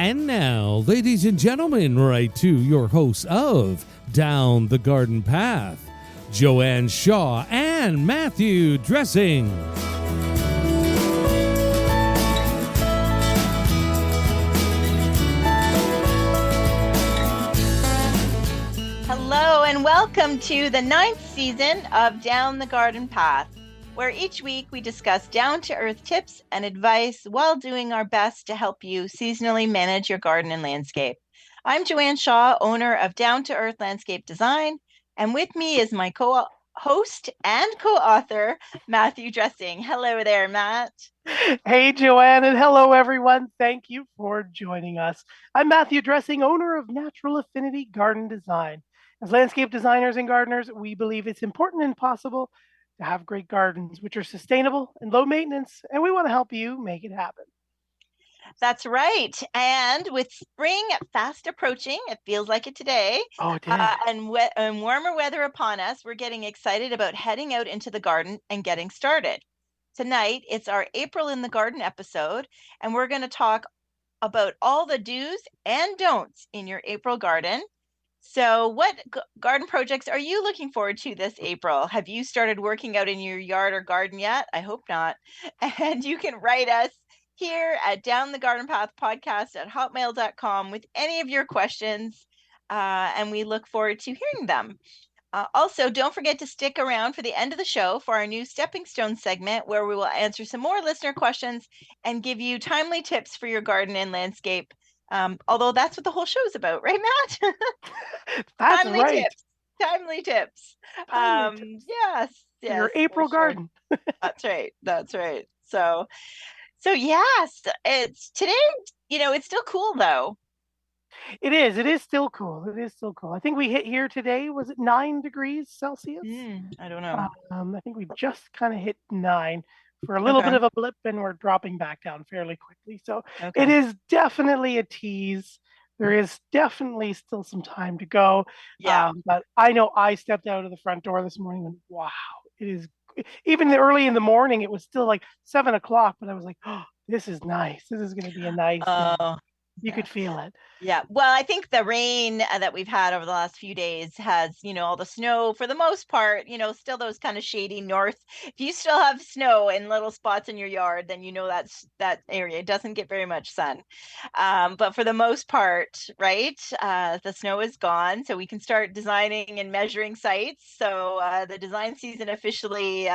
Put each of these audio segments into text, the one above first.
And now, ladies and gentlemen, right to your hosts of Down the Garden Path, Joanne Shaw and Matthew Dressing. Hello and welcome to the 9th season of Down the Garden Path, where each week we discuss down-to-earth tips and advice while doing our best to help you seasonally manage your garden and landscape. I'm Joanne Shaw, owner of Down to Earth Landscape Design, and with me is my co-host and co-author, Matthew Dressing. Hello there, Matt. Hey, Joanne, and hello, everyone. Thank you for joining us. I'm Matthew Dressing, owner of Natural Affinity Garden Design. As landscape designers and gardeners, we believe it's important and possible to have great gardens, which are sustainable and low maintenance, and we want to help you make it happen. That's right. And with spring fast approaching, it feels like it today, and warmer weather upon us, we're getting excited about heading out into the garden and getting started. Tonight, it's our April in the Garden episode, and we're going to talk about all the do's and don'ts in your April garden. So what garden projects are you looking forward to this April? Have you started working out in your yard or garden yet? I hope not. And you can write us here at Down the Garden Path podcast at hotmail.com with any of your questions, and we look forward to hearing them. Also, don't forget to stick around for the end of the show for our new Stepping Stone segment, where we will answer some more listener questions and give you timely tips for your garden and landscape. Although that's what the whole show is about, right, Matt? That's timely right. tips. Timely tips. Yes. Your April garden. That's right. So yes, it's today, it's still cool though. It is still cool. I think we hit here today, was it 9 degrees Celsius? I don't know. I think we just kind of hit 9 for a little bit of a blip, and we're dropping back down fairly quickly. So It is definitely a tease. There is definitely still some time to go. Yeah. But I know I stepped out of the front door this morning and wow, it is, even early in the morning, it was still like 7 o'clock, but I was like, oh, this is nice. This is going to be a nice day. You could feel it. Yeah. Well, I think the rain that we've had over the last few days has, all the snow for the most part, still those kind of shady north. If you still have snow in little spots in your yard, then that area doesn't get very much sun. But for the most part, right, the snow is gone. So we can start designing and measuring sites. So the design season officially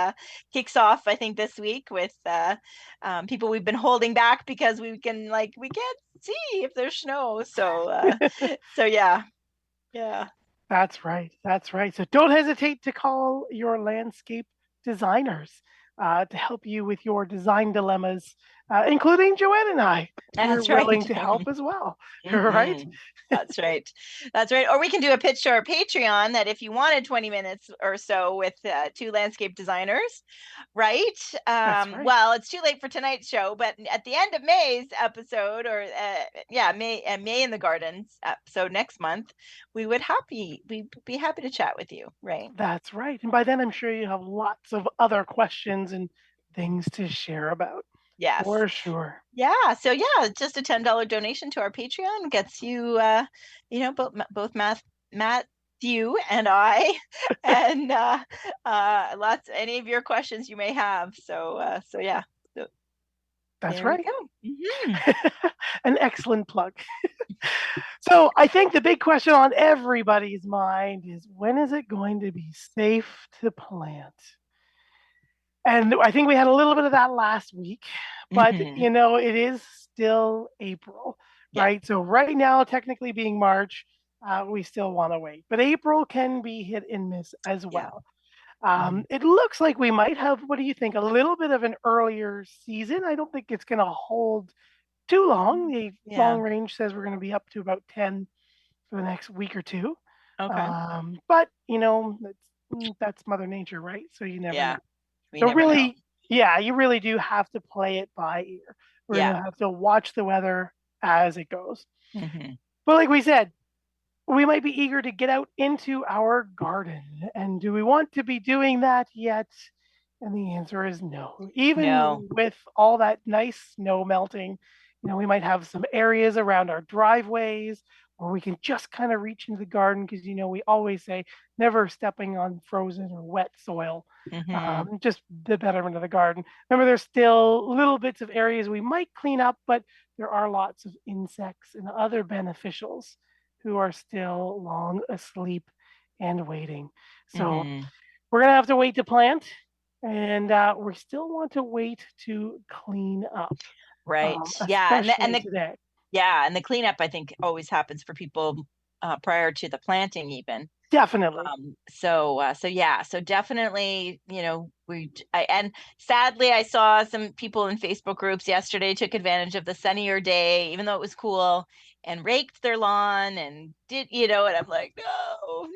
kicks off, I think, this week with people we've been holding back because we can't see if there's snow. So yeah. That's right. So don't hesitate to call your landscape designers to help you with your design dilemmas, including Joanne and I. We're willing to help as well. Right? That's right. Or we can do a pitch to our Patreon that if you wanted 20 minutes or so with 2 landscape designers, right? Well, it's too late for tonight's show, but at the end of May's episode, or May in the Gardens episode next month, we'd be happy to chat with you, right? That's right. And by then, I'm sure you have lots of other questions and things to share about. Yes. For sure. Yeah. So just a $10 donation to our Patreon gets you, both Matthew and I, and any of your questions you may have. So yeah. That's right. An excellent plug. So I think the big question on everybody's mind is, when is it going to be safe to plant? And I think we had a little bit of that last week, but it is still April, right? So right now, technically being March, we still want to wait, but April can be hit and miss as well. It looks like we might have, what do you think, a little bit of an earlier season? I don't think it's going to hold too long. The long range says we're going to be up to about 10 for the next week or two. But that's Mother Nature, right? So you never know. So really, you really do have to play it by ear. We're going to have to watch the weather as it goes. But like we said, we might be eager to get out into our garden. And do we want to be doing that yet? And the answer is no. Even with all that nice snow melting, We might have some areas around our driveways where we can just kind of reach into the garden because, we always say never stepping on frozen or wet soil, just the betterment of the garden. Remember, there's still little bits of areas we might clean up, but there are lots of insects and other beneficials who are still long asleep and waiting. So we're going to have to wait to plant, and we still want to wait to clean up. Right. Yeah. Especially today. Yeah. And the cleanup, I think, always happens for people prior to the planting even. Definitely. So definitely, and sadly, I saw some people in Facebook groups yesterday took advantage of the sunnier day, even though it was cool, and raked their lawn and did, and I'm like, no,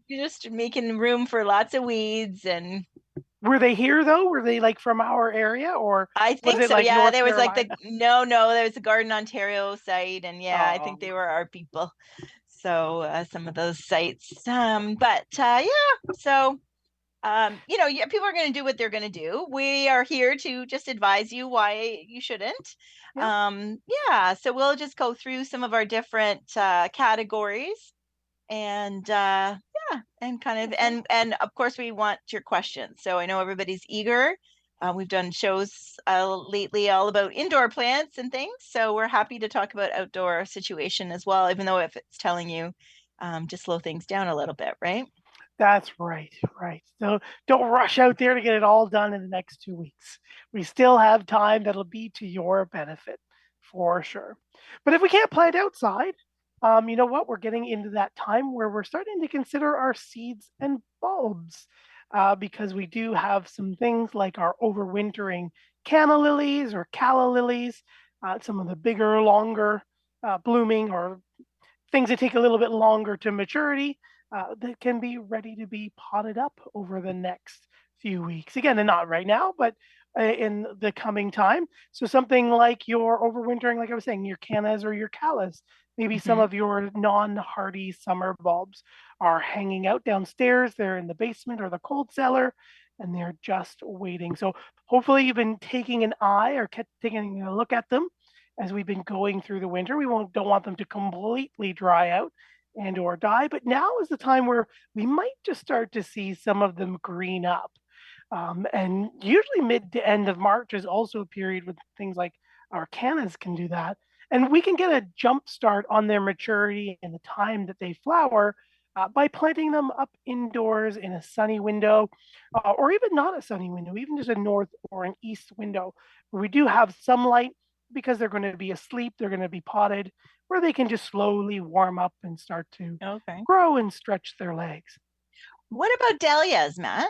you're just making room for lots of weeds. And were they here though? Were they like from our area, or I think was it so? like Yeah, North there was Carolina? no, there was a Garden Ontario site, and yeah, I think they were our people. So some of those sites, but yeah, so people are going to do what they're going to do. We are here to just advise you why you shouldn't. Yeah, so we'll just go through some of our different categories, and and kind of and of course we want your questions. So I know everybody's eager. We've done shows lately all about indoor plants and things, so we're happy to talk about outdoor situation as well, even though if it's telling you to slow things down a little bit, right? That's right. So don't rush out there to get it all done in the next 2 weeks. We still have time that'll be to your benefit for sure. But if we can't plant outside, you know what? We're getting into that time where we're starting to consider our seeds and bulbs, because we do have some things like our overwintering canna lilies or calla lilies, some of the bigger, longer blooming, or things that take a little bit longer to maturity, that can be ready to be potted up over the next few weeks. Again, and not right now, but in the coming time. So something like your overwintering, like I was saying, your cannas or your callas, maybe some of your non-hardy summer bulbs are hanging out downstairs. They're in the basement or the cold cellar, and they're just waiting. So hopefully you've been taking an eye or taking a look at them as we've been going through the winter. We don't want them to completely dry out and or die, but now is the time where we might just start to see some of them green up. And usually mid to end of March is also a period with things like our cannas can do that. And we can get a jump start on their maturity and the time that they flower by planting them up indoors in a sunny window, or even not a sunny window, even just a north or an east window, where we do have some light because they're going to be asleep, they're going to be potted, where they can just slowly warm up and start to grow and stretch their legs. What about dahlias, Matt?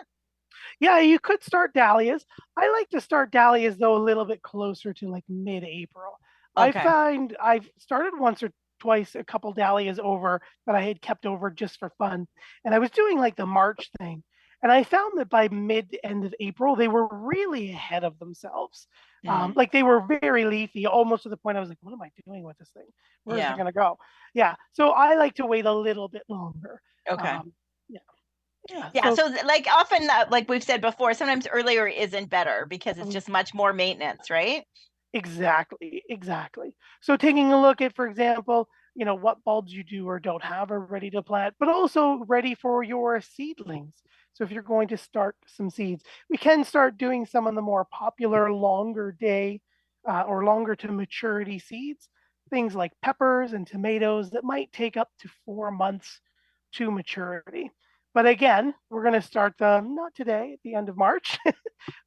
Yeah, you could start dahlias. I like to start dahlias though a little bit closer to like mid-April. I find I've started once or twice a couple dahlias over that I had kept over just for fun, and I was doing like the March thing. And I found that by mid to end of April, they were really ahead of themselves. Like they were very leafy, almost to the point I was like, what am I doing with this thing? Where is it going to go? Yeah. So I like to wait a little bit longer. Yeah. So like often, like we've said before, sometimes earlier isn't better because it's just much more maintenance, right? Exactly. So taking a look at, for example, what bulbs you do or don't have are ready to plant, but also ready for your seedlings. So if you're going to start some seeds, we can start doing some of the more popular longer day or longer to maturity seeds, things like peppers and tomatoes that might take up to 4 months to maturity. But again, we're going to start them not today at the end of March,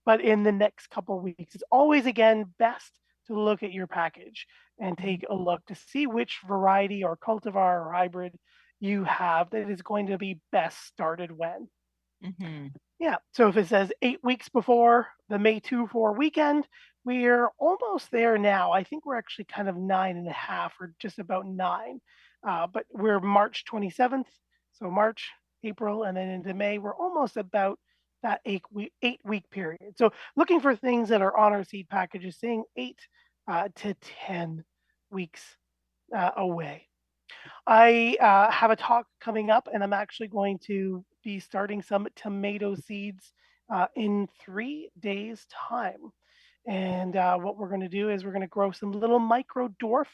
but in the next couple of weeks. It's always, again, best to look at your package and take a look to see which variety or cultivar or hybrid you have that is going to be best started when. Yeah, so if it says 8 weeks before the May 2-4 weekend, we're almost there now. I think we're actually kind of 9.5 or just about 9. But we're March 27th, so March, April, and then into May, we're almost about that 8-week period. So looking for things that are on our seed packages, saying 8 to 10 weeks away. I have a talk coming up, and I'm actually going to be starting some tomato seeds in 3 days' time. And what we're going to do is we're going to grow some little micro dwarf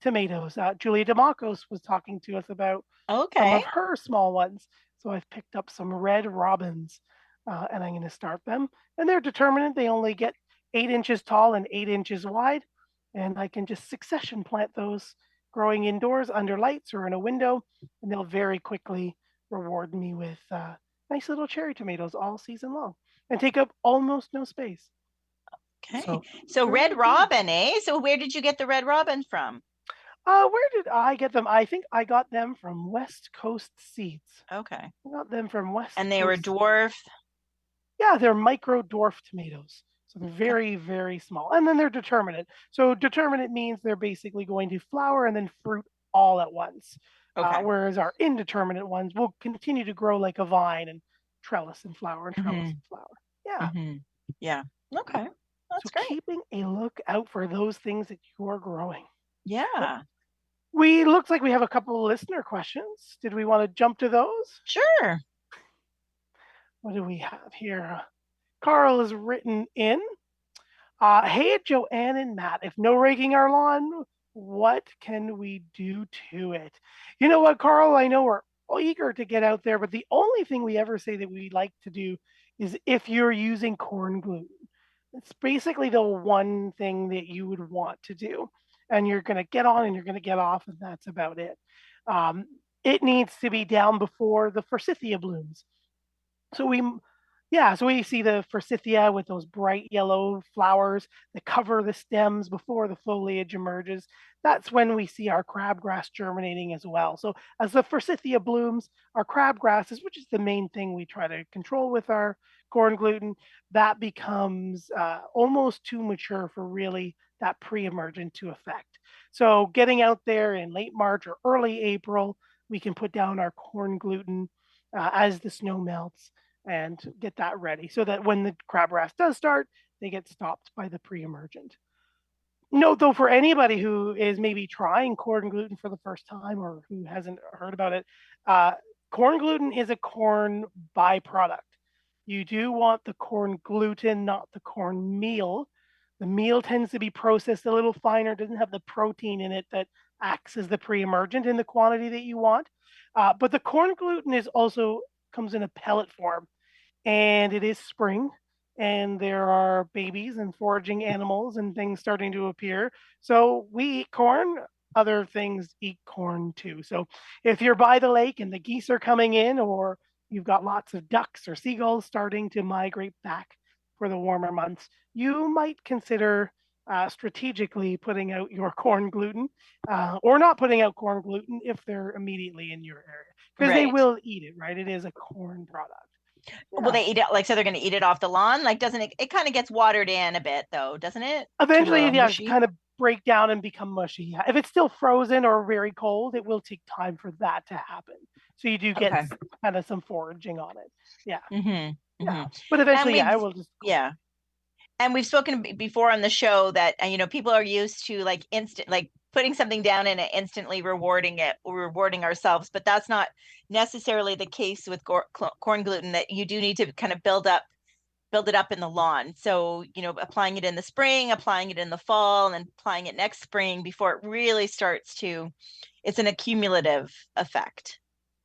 tomatoes. Julia DeMacos was talking to us about some of her small ones. So I've picked up some red robins and I'm going to start them. And they're determinate. They only get 8 inches tall and 8 inches wide. And I can just succession plant those growing indoors under lights or in a window. And they'll very quickly reward me with nice little cherry tomatoes all season long and take up almost no space. Okay. So red robin, eh? So where did you get the red robin from? Where did I get them? I think I got them from West Coast Seeds. Okay. I got them from West And they Coast were dwarf? Yeah, they're micro dwarf tomatoes. So they're very, very small. And then they're determinate. So determinate means they're basically going to flower and then fruit all at once. Whereas our indeterminate ones will continue to grow like a vine and trellis and flower and trellis and flower. Yeah. Yeah. Okay. That's great. Keeping a lookout for those things that you are growing. Yeah. Looks like we have a couple of listener questions. Did we want to jump to those? Sure. What do we have here? Carl has written in, hey, Joanne and Matt, if no raking our lawn, what can we do to it? You know what, Carl? I know we're eager to get out there, but the only thing we ever say that we like to do is if you're using corn gluten. It's basically the one thing that you would want to do. And you're going to get on and you're going to get off, and that's about it. It needs to be down before the forsythia blooms. So we see the forsythia with those bright yellow flowers that cover the stems before the foliage emerges. That's when we see our crabgrass germinating as well. So as the forsythia blooms, our crabgrasses, which is the main thing we try to control with our corn gluten, that becomes almost too mature for really that pre-emergent to affect. So getting out there in late March or early April, we can put down our corn gluten as the snow melts and get that ready so that when the crabgrass does start, they get stopped by the pre-emergent. Note though, for anybody who is maybe trying corn gluten for the first time or who hasn't heard about it, corn gluten is a corn byproduct. You do want the corn gluten, not the corn meal. The meal tends to be processed a little finer, doesn't have the protein in it that acts as the pre-emergent in the quantity that you want. But the corn gluten is also comes in a pellet form, and it is spring, and there are babies and foraging animals and things starting to appear. So we eat corn. Other things eat corn too. So if you're by the lake and the geese are coming in, or you've got lots of ducks or seagulls starting to migrate back for the warmer months, you might consider strategically putting out your corn gluten or not putting out corn gluten if they're immediately in your area, because they will eat it, right? It is a corn product. Yeah. Will they eat it? Like, so they're going to eat it off the lawn? Like, doesn't it kind of gets watered in a bit though, doesn't it? Eventually, it does kind of break down and become mushy. Yeah. If it's still frozen or very cold, it will take time for that to happen. So you do get kind of some foraging on it. Yeah. Yeah. But eventually, I will just. Yeah. And we've spoken before on the show that, people are used to like instant, like putting something down and instantly rewarding ourselves. But that's not necessarily the case with corn gluten, that you do need to kind of build it up in the lawn. So, applying it in the spring, applying it in the fall, and then applying it next spring before it really starts to, it's an accumulative effect.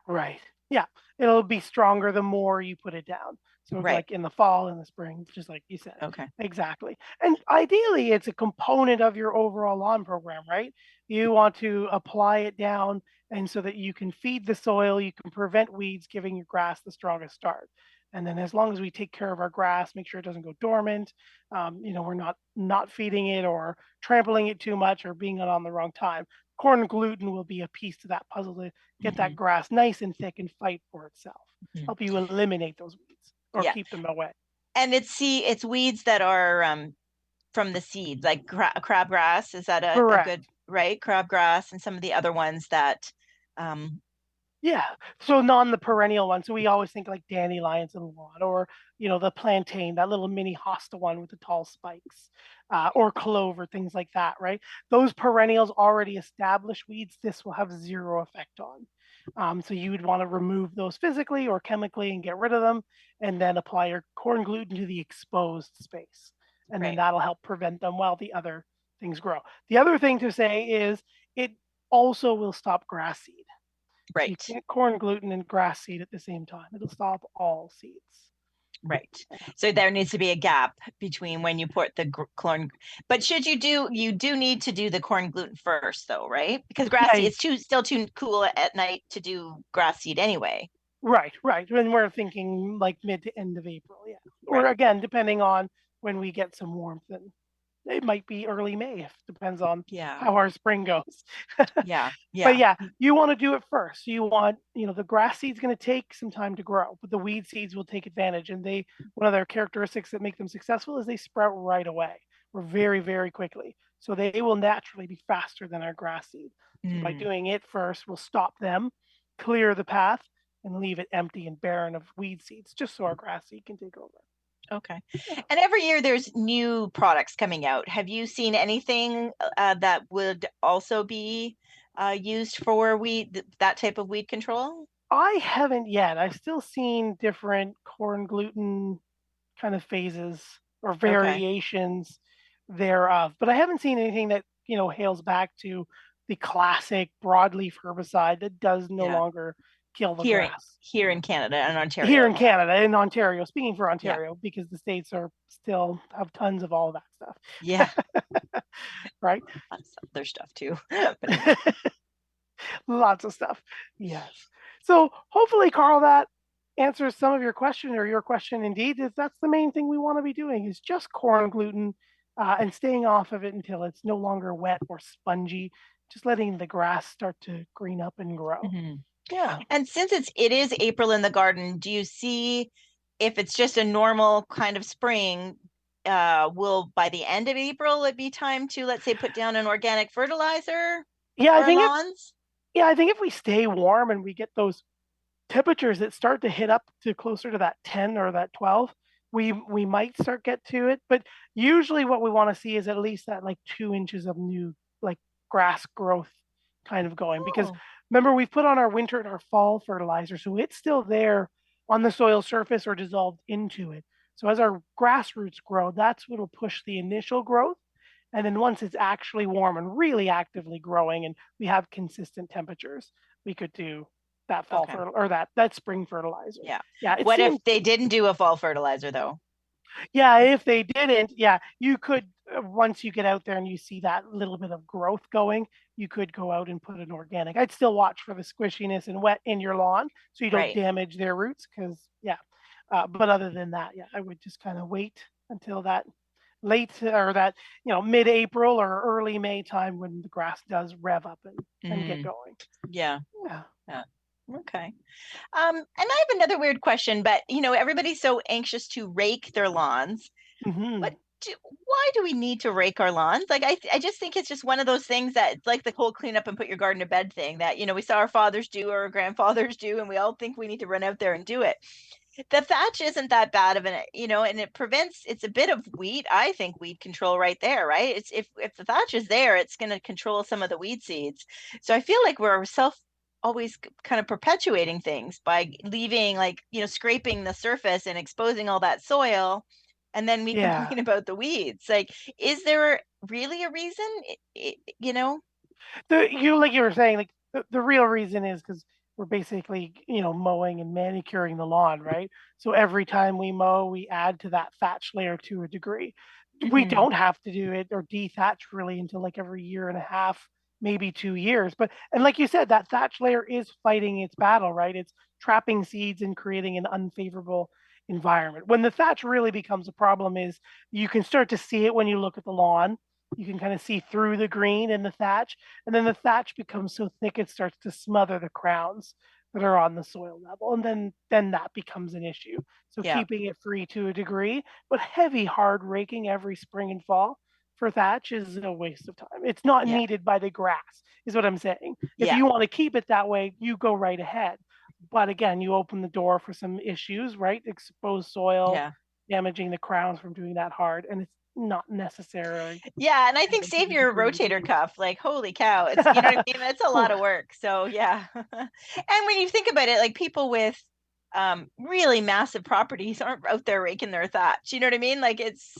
Right. Yeah. It'll be stronger the more you put it down. So like in the fall and the spring, just like you said. Okay. Exactly. And ideally, it's a component of your overall lawn program, right? You want to apply it down, and so that you can feed the soil, you can prevent weeds, giving your grass the strongest start. And then as long as we take care of our grass, make sure it doesn't go dormant, we're not feeding it or trampling it too much or being on the wrong time. Corn gluten will be a piece to that puzzle to get that grass nice and thick and fight for itself. Help you eliminate those weeds or keep them away. And it's weeds that are from the seed, like crabgrass. Is that a good, right? Crabgrass and some of the other ones that. Yeah. So the perennial one. So we always think like dandelions in the lawn, or, the plantain, that little mini hosta one with the tall spikes, or clover, things like that, right? Those perennials already established weeds, this will have zero effect on. So you would want to remove those physically or chemically and get rid of them, and then apply your corn gluten to the exposed space. and then that'll help prevent them while the other things grow. The other thing to say is it also will stop grass seed. Right. So you can't corn gluten and grass seed at the same time. It'll stop all seeds. Right. So there needs to be a gap between when you put the corn. But you do need to do the corn gluten first, though, right? Because grass seed, it's still too cool at night to do grass seed anyway. Right. When we're thinking like mid to end of April, yeah. Or again, depending on when we get some warmth, and it might be early May. It depends on how our spring goes. Yeah. But yeah, you want to do it first. You want, the grass seed's going to take some time to grow, but the weed seeds will take advantage. And one of their characteristics that make them successful is they sprout right away or very, very quickly. So they will naturally be faster than our grass seed. So by doing it first, we'll stop them, clear the path, and leave it empty and barren of weed seeds, just so our grass seed can take over. Okay. And every year there's new products coming out. Have you seen anything that would also be used for that type of weed control? I haven't yet. I've still seen different corn gluten kind of phases or variations thereof, but I haven't seen anything that, hails back to the classic broadleaf herbicide that does no longer kill the grass. Here in Canada and Ontario. Here in Canada, in Ontario, speaking for Ontario, because the States are still have tons of all that stuff. Yeah. Right? Lots of other stuff too. Lots of stuff. Yes. So hopefully, Carl, that answers some of your question, or your question indeed, is that's the main thing we want to be doing is just corn gluten and staying off of it until it's no longer wet or spongy, just letting the grass start to green up and grow. Mm-hmm. Yeah. And since it is April in the garden, do you see if it's just a normal kind of spring, will by the end of April it be time to, let's say, put down an organic fertilizer? Yeah, I think lawns? I think if we stay warm and we get those temperatures that start to hit up to closer to that 10 or that 12, we might start get to it. But usually what we want to see is at least that like 2 inches of new like grass growth kind of going, because remember, we've put on our winter and our fall fertilizer, so it's still there on the soil surface or dissolved into it. So as our grass roots grow, that's what will push the initial growth. And then once it's actually warm and really actively growing and we have consistent temperatures, we could do that fall or that spring fertilizer. Yeah. What if they didn't do a fall fertilizer though? Yeah, if they didn't, you could, once you get out there and you see that little bit of growth going, you could go out and put an organic. I'd still watch for the squishiness and wet in your lawn so you don't damage their roots, because but other than that, I would just kind of wait until that late or that mid-April or early May time when the grass does rev up and get going. Yeah. Okay. And I have another weird question, but everybody's so anxious to rake their lawns. Mm-hmm. But why do we need to rake our lawns? Like I just think it's just one of those things that it's like the whole clean up and put your garden to bed thing that we saw our fathers do or our grandfathers do, and we all think we need to run out there and do it. The thatch isn't that bad of an, and it's a bit of weed control right there, right? It's if the thatch is there, it's going to control some of the weed seeds. So I feel like we're always kind of perpetuating things by leaving scraping the surface and exposing all that soil, and then we complain about the weeds. Like, is there really a reason? Like you were saying, like the real reason is because we're basically mowing and manicuring the lawn, right? So every time we mow, we add to that thatch layer to a degree. Mm-hmm. We don't have to do it or dethatch really until like every year and a half, maybe 2 years. And like you said, that thatch layer is fighting its battle, right? It's trapping seeds and creating an unfavorable environment. When the thatch really becomes a problem is you can start to see it when you look at the lawn. You can kind of see through the green in the thatch, and then the thatch becomes so thick it starts to smother the crowns that are on the soil level, and then that becomes an issue. So keeping it free to a degree, but heavy hard raking every spring and fall for thatch is a waste of time. It's not needed by the grass, is what I'm saying. If you want to keep it that way, you go right ahead. But again, you open the door for some issues, right? Exposed soil, damaging the crowns from doing that hard, and it's not necessarily. Yeah, and I think save your rotator cuff. Like, holy cow, it's what I mean. It's a lot of work. So yeah, and when you think about it, like people with really massive properties aren't out there raking their thatch. You know what I mean? Like it's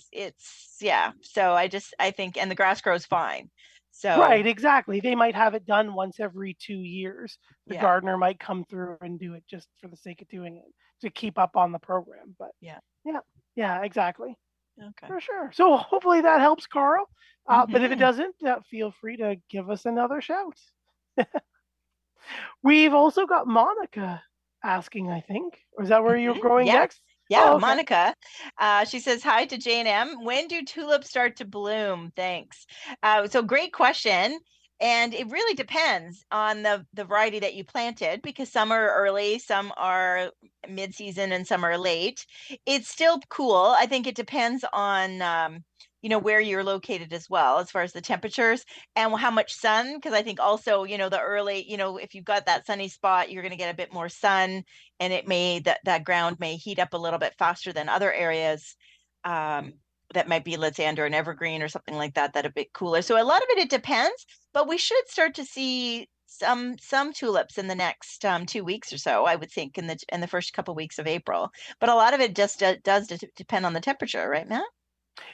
Yeah. So I think, and the grass grows fine. So right, exactly. They might have it done once every 2 years. The yeah. gardener might come through and do it just for the sake of doing it to keep up on the program. But Yeah. yeah, exactly. Okay. For sure. So hopefully that helps, Carl. But if it Mm-hmm. doesn't, feel free to give us another shout. We've also got Monica asking, I think. Or is that where you're going Yeah. next? Yeah, Oh, okay. Monica. She says, hi to J&M. When do tulips start to bloom? Thanks. So great question. And it really depends on the variety that you planted, because some are early, some are mid-season, and some are late. It's still cool. I think it depends on where you're located as well, as far as the temperatures and how much sun. Because I think also, the early, if you've got that sunny spot, you're going to get a bit more sun, and it may that ground may heat up a little bit faster than other areas. That might be, let's say, under an evergreen or something like that, a bit cooler. So a lot of it depends, but we should start to see some tulips in the next 2 weeks or so, I would think, in the first couple weeks of April. But a lot of it just does depend on the temperature, right, Matt?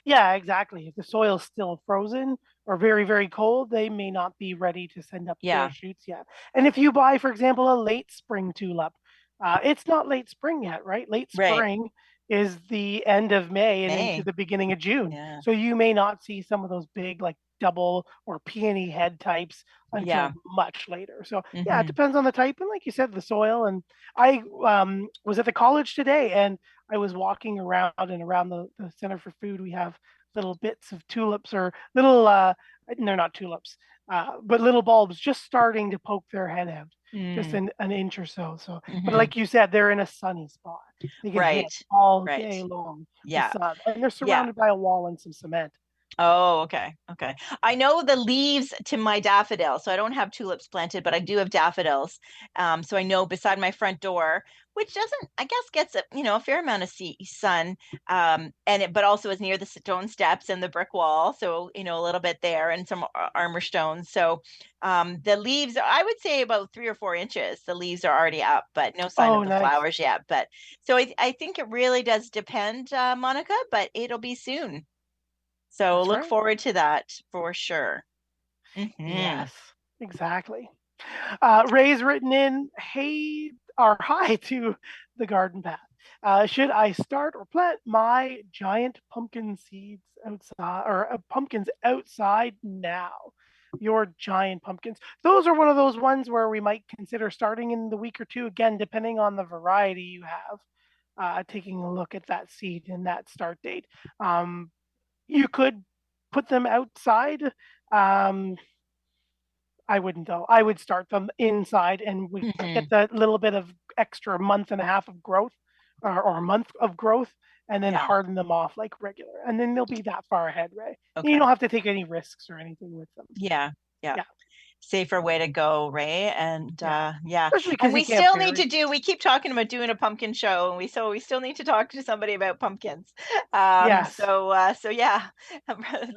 Yeah, exactly. If the soil's still frozen or very, very cold, they may not be ready to send up their Yeah. shoots yet. And if you buy, for example, a late spring tulip, it's not late spring yet, right? Late Right. spring is the end of May and into May. the beginning of June. Yeah. So you may not see some of those big, like double or peony head types until Yeah. much later. So yeah, it Mm-hmm. depends on the type and, like you said, the soil. And I was at the college today, and I was walking around, and around the Center for Food, we have little bits of tulips, or little, they're not tulips, but little bulbs just starting to poke their head out, just an inch or so. So, but Mm-hmm. like you said, they're in a sunny spot. They can hit Right. all Right. day long, the Yeah. sun, and they're Yeah. surrounded by a wall and some cement. Oh, okay. Okay. I know the leaves to my daffodil. So I don't have tulips planted, but I do have daffodils. So I know beside my front door, which doesn't, I guess, gets a fair amount of sun. But also is near the stone steps and the brick wall. So, a little bit there, and some armor stones. So the leaves, I would say about 3 or 4 inches. The leaves are already up, but no sign Oh, of the nice. flowers yet. But so I think it really does depend, Monica, but it'll be soon. So That's look right. forward to that for sure. Mm-hmm. Yes, exactly. Ray's written in, hey, or hi to the garden path. Should I start or plant my giant pumpkin seeds outside, or pumpkins outside now? Your giant pumpkins. Those are one of those ones where we might consider starting in the week or two, again, depending on the variety you have, taking a look at that seed and that start date. You could put them outside. Um, I wouldn't though. I would start them inside, and we get that little bit of extra month and a half of growth, or a month of growth, and then harden them off like regular. And then they'll be that far ahead, Ray. Okay. You don't have to take any risks or anything with them. Yeah. Safer way to go, Ray. And especially because we still need to we keep talking about doing a pumpkin show, and we still need to talk to somebody about pumpkins. Yes. So yeah,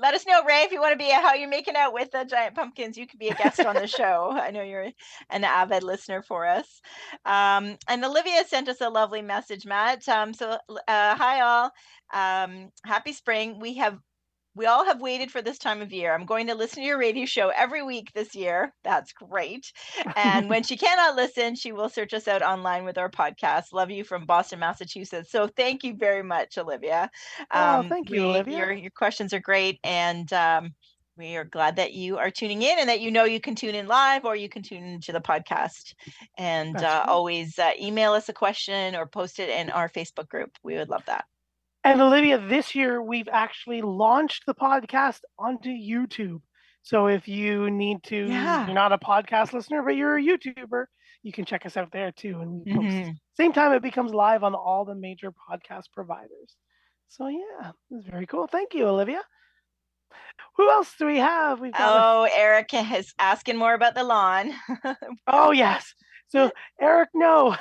let us know, Ray, if you want to be how you're making out with the giant pumpkins. You could be a guest on the show. I know you're an avid listener for us. And Olivia sent us a lovely message, Matt. Hi all. Happy spring. We all have waited for this time of year. I'm going to listen to your radio show every week this year. That's great. And when she cannot listen, she will search us out online with our podcast. Love you from Boston, Massachusetts. So thank you very much, Olivia. Thank you, Olivia. Your questions are great. And we are glad that you are tuning in, and that you can tune in live, or you can tune into the podcast. And always email us a question or post it in our Facebook group. We would love that. And Olivia, this year we've actually launched the podcast onto YouTube. So if you need to, you're not a podcast listener, but you're a YouTuber, you can check us out there too. And we post same time it becomes live on all the major podcast providers. So yeah, it's very cool. Thank you, Olivia. Who else do we have? We've got Eric is asking more about the lawn. Oh yes. So Eric, no.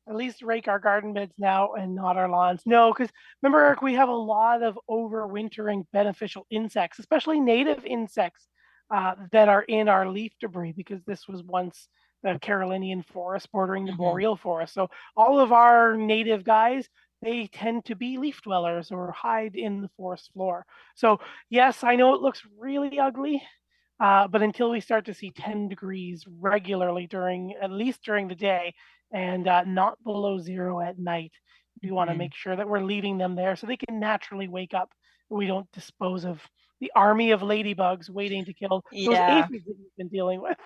At least rake our garden beds now and not our lawns. No, because remember, Eric, we have a lot of overwintering beneficial insects, especially native insects, that are in our leaf debris, because this was once the Carolinian forest bordering the boreal forest. So all of our native guys they tend to be leaf dwellers or hide in the forest floor. So yes, I know it looks really ugly, but until we start to see 10 degrees regularly at least during the day, and not below 0 at night, we want to make sure that we're leaving them there so they can naturally wake up. And we don't dispose of the army of ladybugs waiting to kill those Yeah. aphids that we've been dealing with.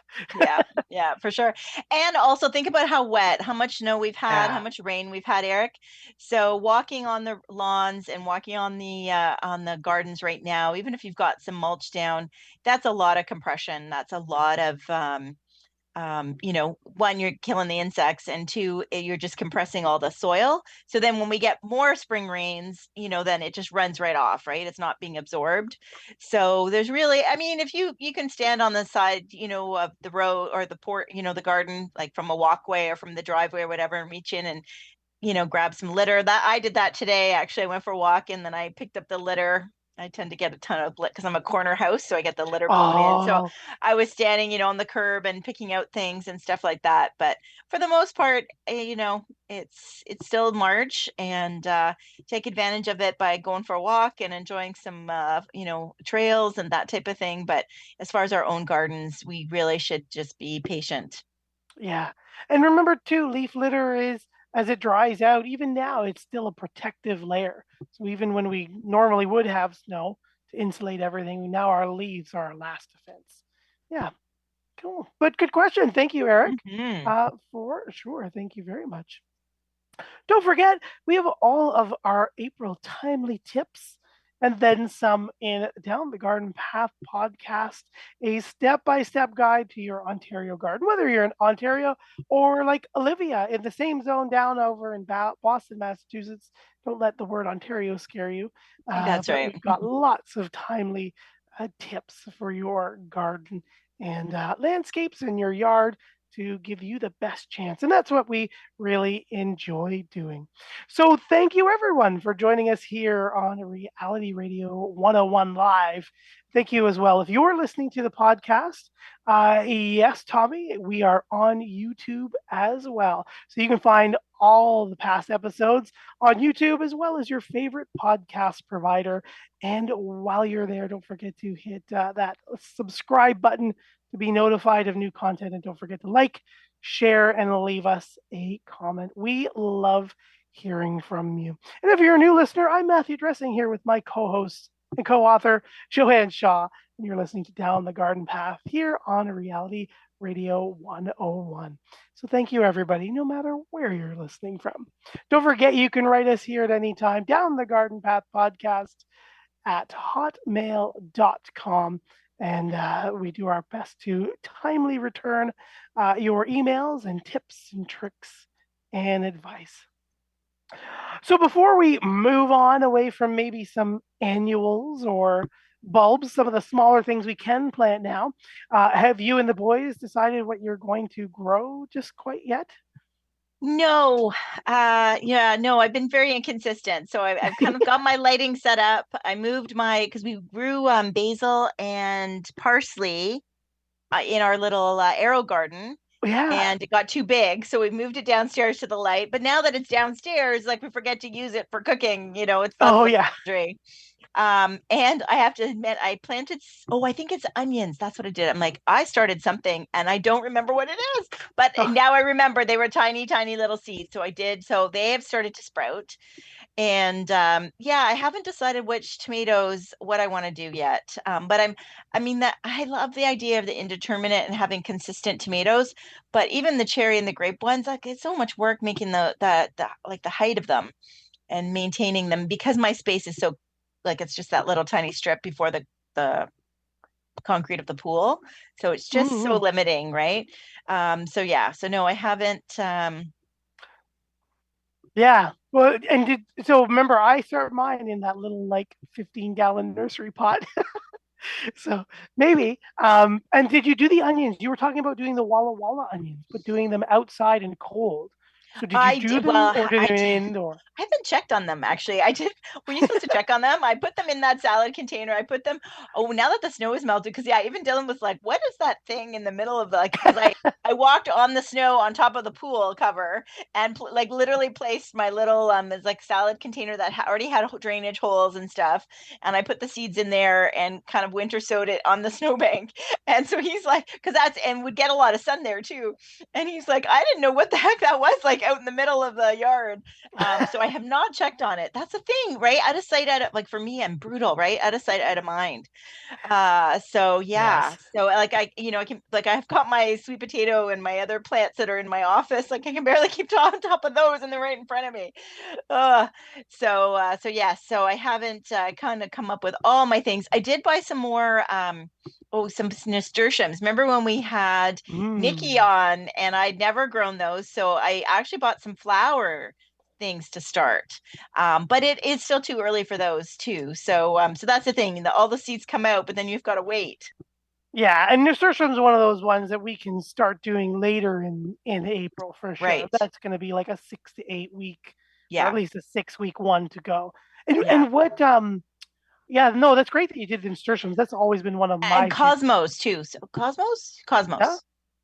Yeah, for sure. And also think about how much snow we've had, how much rain we've had, Eric. So walking on the lawns and walking on the gardens right now, even if you've got some mulch down, that's a lot of compression. That's a lot of one, you're killing the insects, and two, you're just compressing all the soil. So then when we get more spring rains, then it just runs right off, right? It's not being absorbed. So there's really, I mean, if you can stand on the side, of the road or the the garden, like from a walkway or from the driveway or whatever, and reach in and grab some litter. That I did that today. Actually, I went for a walk and then I picked up the litter. I tend to get a ton of because I'm a corner house, so I get the litter blown in. So I was standing, on the curb and picking out things and stuff like that. But for the most part, it's still March, and take advantage of it by going for a walk and enjoying some, trails and that type of thing. But as far as our own gardens, we really should just be patient. Yeah. And remember too, leaf litter is, as it dries out, even now, it's still a protective layer. So even when we normally would have snow to insulate everything, now our leaves are our last defense. Yeah, cool. But good question. Thank you, Eric. For sure. Thank you very much. Don't forget, we have all of our April timely tips and then some in Down the Garden Path podcast, a step-by-step guide to your Ontario garden, whether you're in Ontario or like Olivia in the same zone down over in Boston, Massachusetts. Don't let the word Ontario scare you. That's but right. We've got lots of timely tips for your garden and landscapes in your yard to give you the best chance. And that's what we really enjoy doing. So thank you everyone for joining us here on Reality Radio 101 Live. Thank you as well. If you're listening to the podcast, yes, Tommy, we are on YouTube as well. So you can find all the past episodes on YouTube as well as your favorite podcast provider. And while you're there, don't forget to hit that subscribe button to be notified of new content. And don't forget to like, share, and leave us a comment. We love hearing from you. And if you're a new listener, I'm Matthew Dressing here with my co-host and co-author, Joanne Shaw, and you're listening to Down the Garden Path here on Reality Radio 101. So thank you, everybody, no matter where you're listening from. Don't forget, you can write us here at any time, Down the Garden Path Podcast at hotmail.com. And we do our best to timely return your emails and tips and tricks and advice. So before we move on away from maybe some annuals or bulbs, some of the smaller things we can plant now, have you and the boys decided what you're going to grow just quite yet? No, no, I've been very inconsistent. So I've kind of got my lighting set up. I moved because we grew basil and parsley in our little arrow garden. Yeah. And it got too big. So we moved it downstairs to the light. But now that it's downstairs, like we forget to use it for cooking, it's laundry. And I have to admit, I planted, I think it's onions. That's what I did. I'm like, I started something and I don't remember what it is, but now I remember they were tiny, tiny little seeds. So I did. So they have started to sprout. And I haven't decided which tomatoes, what I want to do yet. But I love the idea of the indeterminate and having consistent tomatoes. But even the cherry and the grape ones, like it's so much work making the height of them and maintaining them, because my space is so, like, it's just that little tiny strip before the concrete of the pool. So it's just so limiting, right? So no, I haven't. Yeah. Well, so remember, I start mine in that little 15-gallon nursery pot. So maybe. And did you do the onions? You were talking about doing the Walla Walla onions, but doing them outside and cold. So did you do them or did they indoor? I haven't checked on them, actually. I did. Were you supposed to check on them? I put them in that salad container. I put them. Oh, now that the snow is melted, because even Dylan was like, "What is that thing in the middle of the?" Because I I walked on the snow on top of the pool cover and like literally placed my little it's like salad container that already had drainage holes and stuff, and I put the seeds in there and kind of winter sowed it on the snowbank. And so he's like, because that's and would get a lot of sun there too, and he's like, I didn't know what the heck that was, like out in the middle of the yard. So I have not checked on it. That's a thing, right? Out of sight, out of, like, for me, I'm brutal, right? Out of sight, out of mind. So yeah. Yes. So like I can, like, I've got my sweet potato and my other plants that are in my office. Like I can barely keep on top of those, and they're right in front of me. So yeah. So I haven't kind of come up with all my things. I did buy some more. Some nasturtiums. Remember when we had Nikki on, and I'd never grown those, so I actually bought some flower things to start. But it is still too early for those too. So that's the thing. All the seeds come out, but then you've got to wait. Yeah, and nasturtium is one of those ones that we can start doing later in April for sure. Right. That's going to be like a 6 to 8 week, or Yeah. at least a 6-week one to go. And Yeah. and what yeah, no, that's great that you did the nasturtiums. That's always been one of my And cosmos too. So cosmos.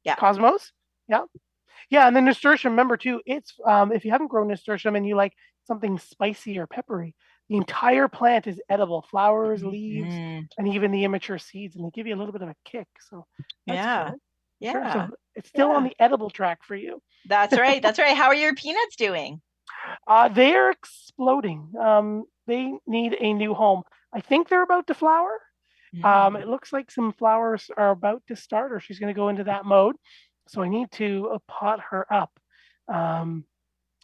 Yeah. Cosmos. Yeah. Yeah, and then nasturtium, remember too, it's if you haven't grown nasturtium and you like something spicy or peppery, the entire plant is edible. Flowers, leaves, and even the immature seeds, and they give you a little bit of a kick. So that's cool. Yeah. Sure. So it's still on the edible track for you. That's right. That's right. How are your peanuts doing? They're exploding. They need a new home. I think they're about to flower. It looks like some flowers are about to start, or she's going to go into that mode. So I need to pot her up. And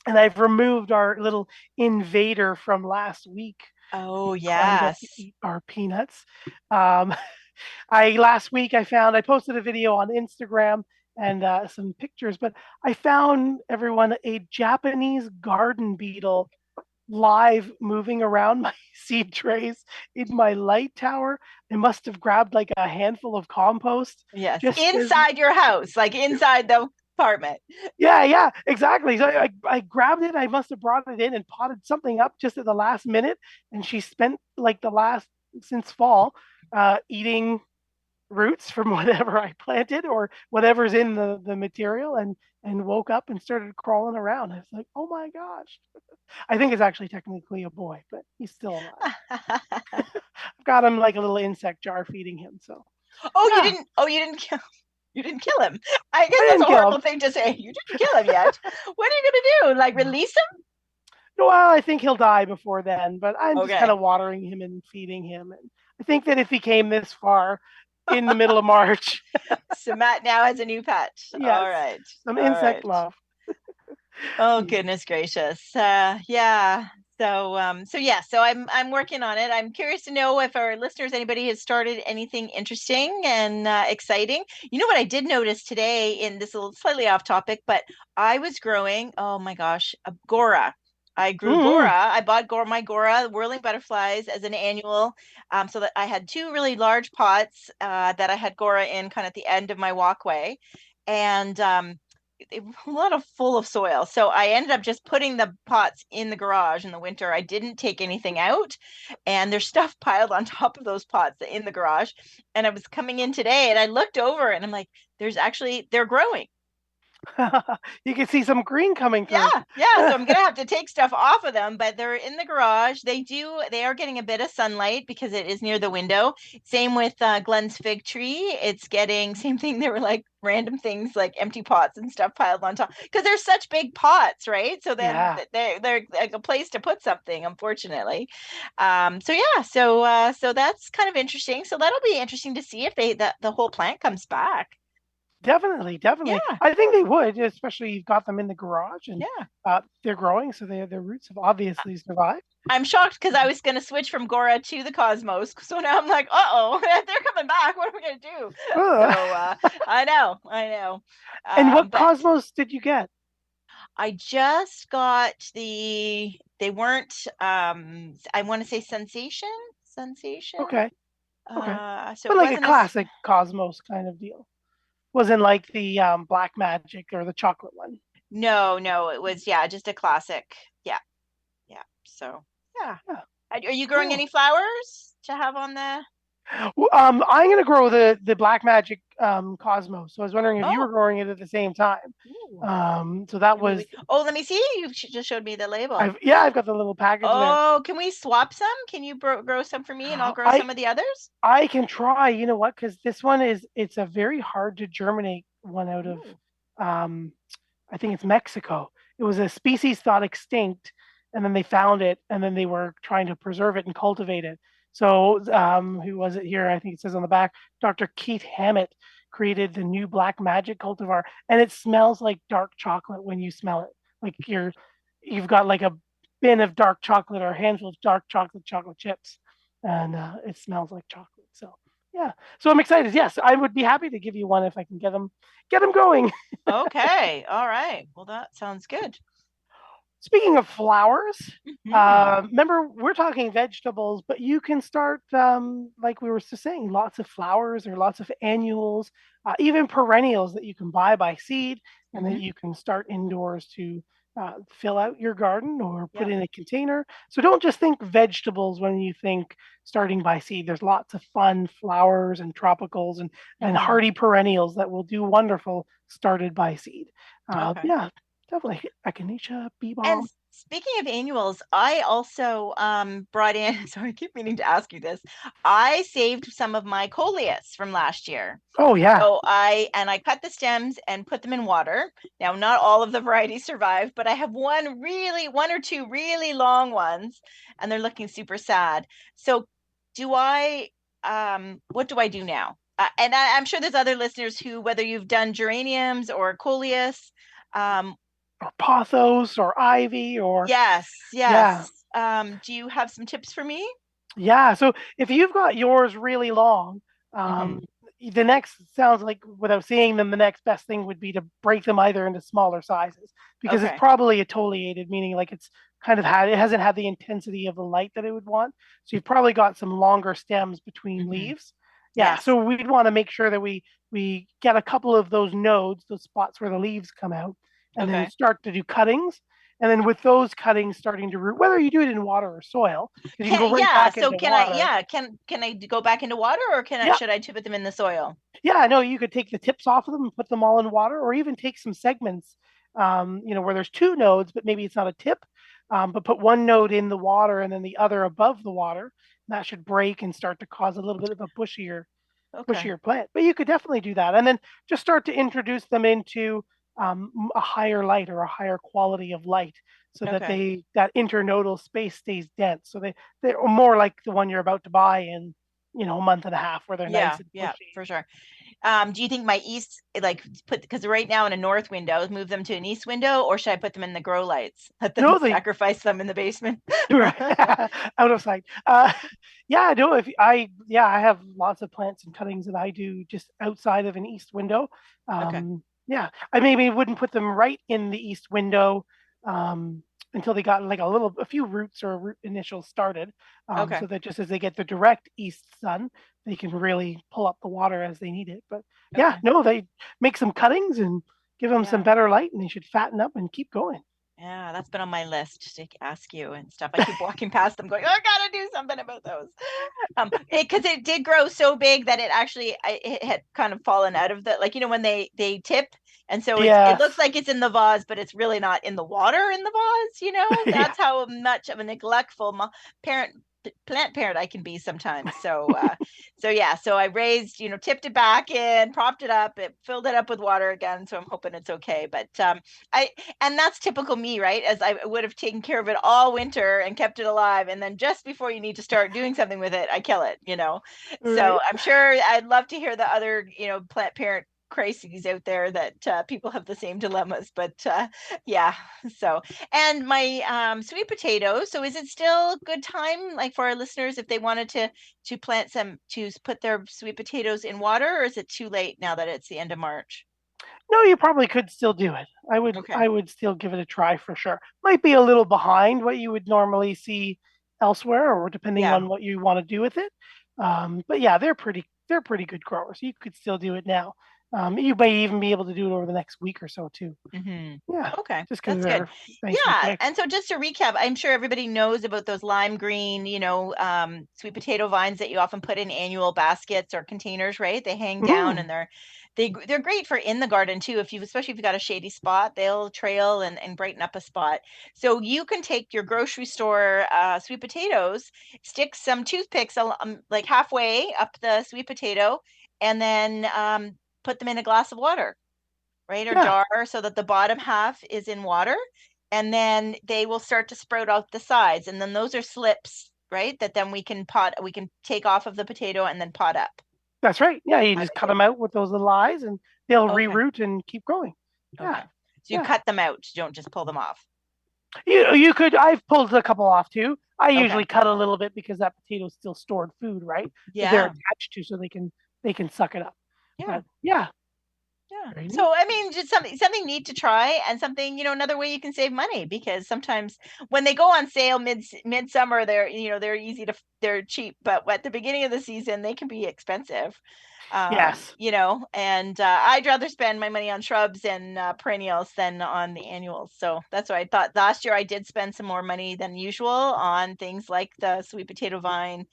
I've removed our little invader from last week. Oh, yes. To eat our peanuts. Last week I posted a video on Instagram and some pictures, but I found everyone a Japanese garden beetle live moving around my seed trays in my light tower. I must have grabbed like a handful of compost. Yes, inside your house, like inside the apartment. Yeah, exactly. So I grabbed it. I must have brought it in and potted something up just at the last minute. And she spent like since fall eating roots from whatever I planted or whatever's in the material, and woke up and started crawling around. I was like, oh my gosh. I think it's actually technically a boy, but he's still alive. I've got him like a little insect jar feeding him. So. You didn't kill him. I guess that's a horrible thing to say. You didn't kill him yet. What are you going to do? Like release him? Well, I think he'll die before then, but I'm just kind of watering him and feeding him. And I think that if he came this far in the middle of March. So Matt now has a new pet. Yes. All right. Some insect love. Oh, goodness gracious. Yeah. So I'm working on it. I'm curious to know if our listeners, anybody has started anything interesting and exciting. You know what I did notice today, in this, a little slightly off topic, but I was growing, oh my gosh, a Gora. I grew Gora. I bought my Gora whirling butterflies as an annual. So that I had 2 really large pots that I had Gora in kind of at the end of my walkway. And a lot of full of soil. So I ended up just putting the pots in the garage in the winter. I didn't take anything out, and there's stuff piled on top of those pots in the garage. And I was coming in today and I looked over and I'm like, they're growing. You can see some green coming through. Yeah. So I'm gonna have to take stuff off of them, but they're in the garage. They are getting a bit of sunlight because it is near the window. Same with Glenn's fig tree. It's getting same thing. There were like random things like empty pots and stuff piled on top because they're such big pots, right? So then they're like a place to put something, unfortunately. So that's kind of interesting. So that'll be interesting to see if the whole plant comes back. Definitely. Yeah. I think they would, especially you've got them in the garage and they're growing, so their roots have obviously survived. I'm shocked because I was going to switch from Gora to the Cosmos, so now I'm like, if they're coming back, what are we going to do? So I know. And what Cosmos did you get? I just got they weren't, I want to say Sensation. Okay. So but like a classic Cosmos kind of deal. Wasn't like the Black Magic or the chocolate one. No, it was just a classic. Yeah. So Are you growing any flowers to have on the? I'm going to grow the Black Magic Cosmos. So I was wondering if you were Oh, growing it at the same time. ooh. So that Can was, we? Oh, let me see. You just showed me the label. I've got the little package there. Oh, can we swap some? Can you grow some for me and I'll grow I some of the others? I can try. You know what? Because this one it's a very hard to germinate one out of. Ooh, Um, I think it's Mexico. It was a species thought extinct, and then they found it, and then they were trying to preserve it and cultivate it. So, who was it here? I think it says on the back, Dr. Keith Hammett created the new Black Magic cultivar, and it smells like dark chocolate when you smell it. Like you've got like a bin of dark chocolate or a handful of dark chocolate chips, and it smells like chocolate. So, yeah. So I'm excited. Yes, I would be happy to give you one if I can get them going. okay. All right. Well, that sounds good. Speaking of flowers, Hmm. remember we're talking vegetables, but you can start like we were just saying, lots of flowers or lots of annuals, even perennials that you can buy by seed, and that Hmm. you can start indoors to fill out your garden or put Yep. in a container. So don't just think vegetables when you think starting by seed. There's lots of fun flowers and tropicals and Hmm. hardy perennials that will do wonderful started by seed. Okay. Yeah, definitely echinacea, bee And balm. speaking of annuals, I also brought in, sorry, I keep meaning to ask you this. I saved some of my coleus from last year. Oh yeah. So I cut the stems and put them in water. Now, not all of the varieties survived, but I have one or two really long ones, and they're looking super sad. So do I what do I do now? And I'm sure there's other listeners who, whether you've done geraniums or coleus, um, Or pothos or ivy or yes, yeah. yes. Do you have some tips for me? Yeah. So if you've got yours really long, Hmm. the next sounds like without seeing them, the next best thing would be to break them either into smaller sizes because it's Okay. probably atoliated, meaning like it's kind of it hasn't had the intensity of the light that it would want. So you've probably got some longer stems between Hmm. leaves. Yeah. Yes. So we'd want to make sure that we get a couple of those nodes, those spots where the leaves come out, and then Okay. start to do cuttings. And then with those cuttings starting to root, whether you do it in water or soil, because you can Can go right yeah, back so into can I water. yeah, can I go back into water or can I Yeah, should I put them in the soil? yeah, no, you could take the tips off of them and put them all in water, or even take some segments, where there's two nodes, but maybe it's not a tip, but put one node in the water and then the other above the water. That should break and start to cause a little bit of a Okay. bushier plant. But you could definitely do that, and then just start to introduce them into a higher light or a higher quality of light, so that Okay. that internodal space stays dense. So they're more like the one you're about to buy in a month and a half, where they're nice Yeah, and yeah, bushy. for sure. Do you think my east like put because right now in a north window, move them to an east window, or should I put them in the grow lights? Let them No, they sacrifice them in the basement. right out of sight. Yeah, no. If I have lots of plants and cuttings that I do just outside of an east window. Okay. Yeah, I maybe wouldn't put them right in the east window um, until they got like a few roots or root initials started, Okay. so that just as they get the direct east sun, they can really pull up the water as they need it. But yeah, Okay. no, they make some cuttings and give them some Yeah. better light, and they should fatten up and keep going. Yeah, that's been on my list to ask you and stuff. I keep walking past them going, "Oh, I gotta do something about those." Because it did grow so big that it had kind of fallen out of the like when they tip, and so it looks Yes. like it's in the vase, but it's really not in the water in the vase. Yeah. That's how much of a neglectful parent plant parent I can be sometimes. So yeah, so I raised, tipped it back in, propped it up, it filled it up with water again. So I'm hoping it's okay. But I and that's typical me, right? As I would have taken care of it all winter and kept it alive, and then just before you need to start doing something with it, I kill it. So Right. I'm sure I'd love to hear the other, plant parent crises out there that people have the same dilemmas. But yeah, so and my sweet potatoes. So is it still good time, like for our listeners, if they wanted to plant some to put their sweet potatoes in water, or is it too late now that it's the end of March? No, you probably could still do it. I would Okay. I would still give it a try for sure. Might be a little behind what you would normally see elsewhere, or depending Yeah. on what you want to do with it. But yeah, they're pretty good growers. You could still do it now. You may even be able to do it over the next week or so too. Yeah. Okay. Just because That's they're good. nice Yeah. and thick. And so just to recap, I'm sure everybody knows about those lime green, sweet potato vines that you often put in annual baskets or containers, right? They hang down and they're great for in the garden too. Especially if you've got a shady spot, they'll trail and brighten up a spot. So you can take your grocery store sweet potatoes, stick some toothpicks like halfway up the sweet potato, and then put them in a glass of water, right? Or Yeah. jar, so that the bottom half is in water, and then they will start to sprout out the sides. And then those are slips, right? That then we can take off of the potato and then pot up. That's right. Yeah, you just cut them out with those little eyes and they'll reroot and keep growing. Yeah. Okay. So you cut them out, you don't just pull them off. You could. I've pulled a couple off too. I usually cut a little bit because that potato's still stored food, right? Yeah. They're attached to, so they can suck it up. Yeah. But yeah. Yeah. So I mean, just something neat to try, and something, another way you can save money, because sometimes when they go on sale midsummer, they're cheap, but at the beginning of the season they can be expensive. Yes. And I'd rather spend my money on shrubs and perennials than on the annuals. So that's why I thought last year I did spend some more money than usual on things like the sweet potato vine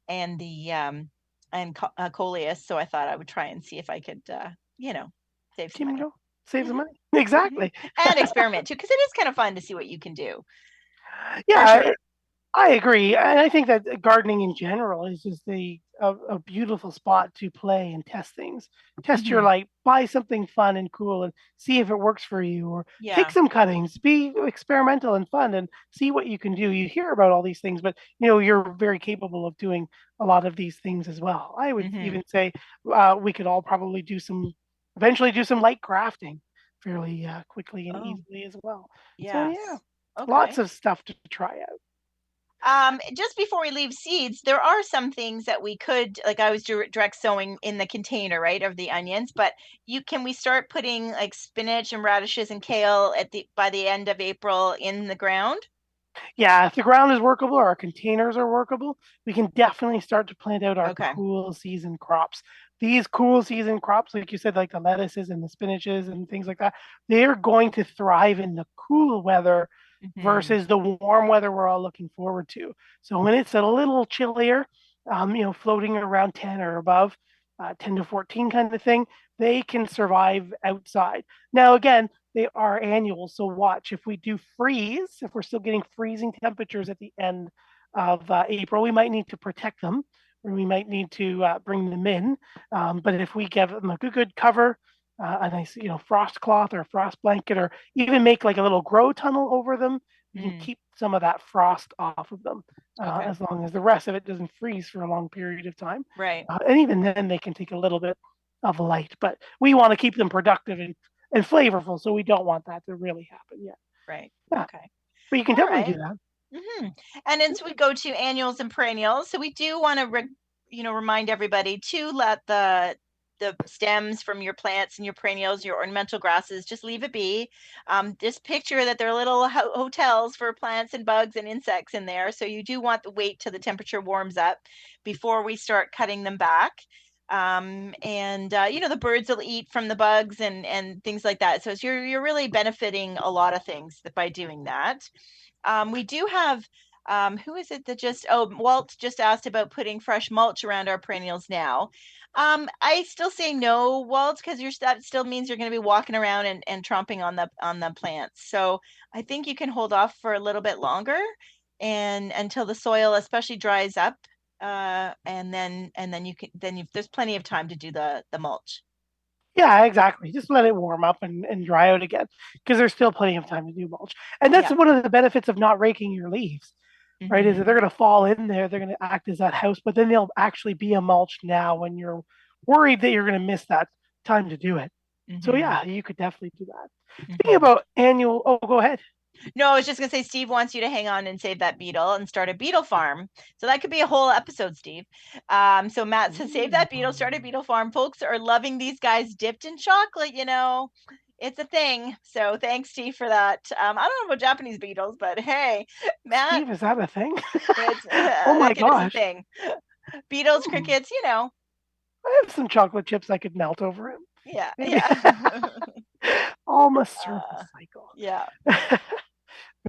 and the coleus. So I thought I would try and see if I could, save some money. Save some money. Exactly. And experiment too, because it is kind of fun to see what you can do. Yeah, sure. I agree. And I think that gardening in general is just a beautiful spot to play and test things. Test your light, buy something fun and cool and see if it works for you, or take some cuttings, be experimental and fun and see what you can do. You hear about all these things, but you're very capable of doing a lot of these things as well. I would even say we could all probably eventually do some light crafting fairly quickly and easily as well. Yeah. So lots of stuff to try out. Just before we leave seeds, there are some things that we could, like I was direct sowing in the container, right, of the onions, but can we start putting like spinach and radishes and kale by the end of April in the ground? Yeah, if the ground is workable, our containers are workable, we can definitely start to plant out our cool season crops. These cool season crops, like you said, like the lettuces and the spinaches and things like that, they're going to thrive in the cool weather versus the warm weather we're all looking forward to. So when it's a little chillier, floating around 10 or above, 10 to 14 kind of thing, they can survive outside. Now, again, they are annual, so watch. If we do freeze, if we're still getting freezing temperatures at the end of April, we might need to protect them, or we might need to bring them in. But if we give them a good cover, a nice frost cloth or frost blanket, or even make like a little grow tunnel over them, you can keep some of that frost off of them, as long as the rest of it doesn't freeze for a long period of time. Right. And even then they can take a little bit of light, but we want to keep them productive and flavorful, so we don't want that to really happen yet. Right. Yeah. Okay. But you can definitely do that. And then so we go to annuals and perennials. So we do want to remind everybody to let the stems from your plants and your perennials, your ornamental grasses, just leave it be. Just picture that there are little hotels for plants and bugs and insects in there. So you do want to wait till the temperature warms up before we start cutting them back. The birds will eat from the bugs and things like that. So you're really benefiting a lot of things by doing that. We do have who is it that Walt just asked about putting fresh mulch around our perennials now. I still say no, Walt, because that still means you're going to be walking around and tromping on the plants. So I think you can hold off for a little bit longer and until the soil especially dries up. And then there's plenty of time to do the mulch. Yeah, exactly. Just let it warm up and dry out again, because there's still plenty of time to do mulch. And that's one of the benefits of not raking your leaves, right? Is that they're going to fall in there, they're going to act as that house, but then they'll actually be a mulch now when you're worried that you're going to miss that time to do it. So yeah, you could definitely do that. Speaking about annual, go ahead. No, I was just going to say, Steve wants you to hang on and save that beetle and start a beetle farm. So that could be a whole episode, Steve. So Matt says, save that beetle, start a beetle farm. Folks are loving these guys dipped in chocolate, it's a thing. So thanks, Steve, for that. I don't know about Japanese beetles, but hey, Matt. Steve, is that a thing? Oh my gosh. It's a thing. Beetles, crickets, I have some chocolate chips I could melt over it. Yeah, Maybe yeah. almost surface cycle. Yeah.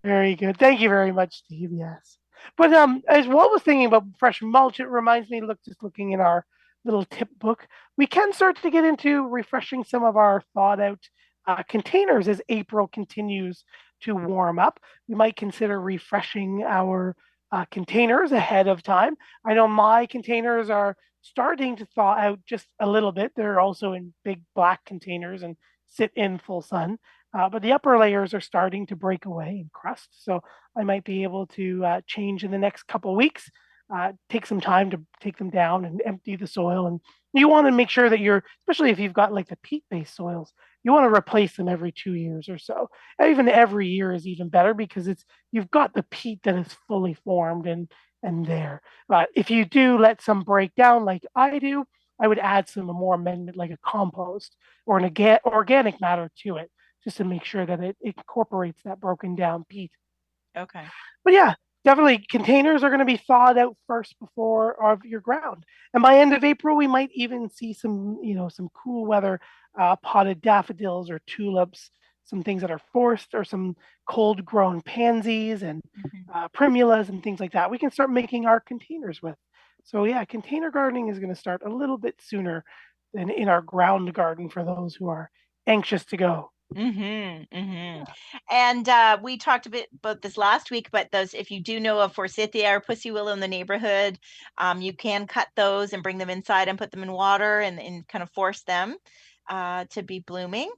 Very good. Thank you very much, Steve. Yes. But as Walt was thinking about fresh mulch, it reminds me, just looking in our little tip book, we can start to get into refreshing some of our thawed out containers as April continues to warm up. We might consider refreshing our containers ahead of time. I know my containers are starting to thaw out just a little bit. They're also in big black containers and sit in full sun. But the upper layers are starting to break away and crust. So I might be able to change in the next couple weeks, take some time to take them down and empty the soil. And you want to make sure that especially if you've got like the peat based soils, you want to replace them every 2 years or so. Even every year is even better because you've got the peat that is fully formed and there. If you do let some break down like I do, I would add some more amendment like a compost or an organic matter to it just to make sure that it incorporates that broken down peat. Okay. But yeah, definitely containers are going to be thawed out first before of your ground. And by end of April, we might even see some cool weather potted daffodils or tulips, some things that are forced or some cold grown pansies and primulas and things like that. We can start making our containers with. So yeah, container gardening is going to start a little bit sooner than in our ground garden for those who are anxious to go. Yeah. And we talked a bit about this last week, but if you do know of forsythia or pussy willow in the neighborhood, you can cut those and bring them inside and put them in water and kind of force them to be blooming.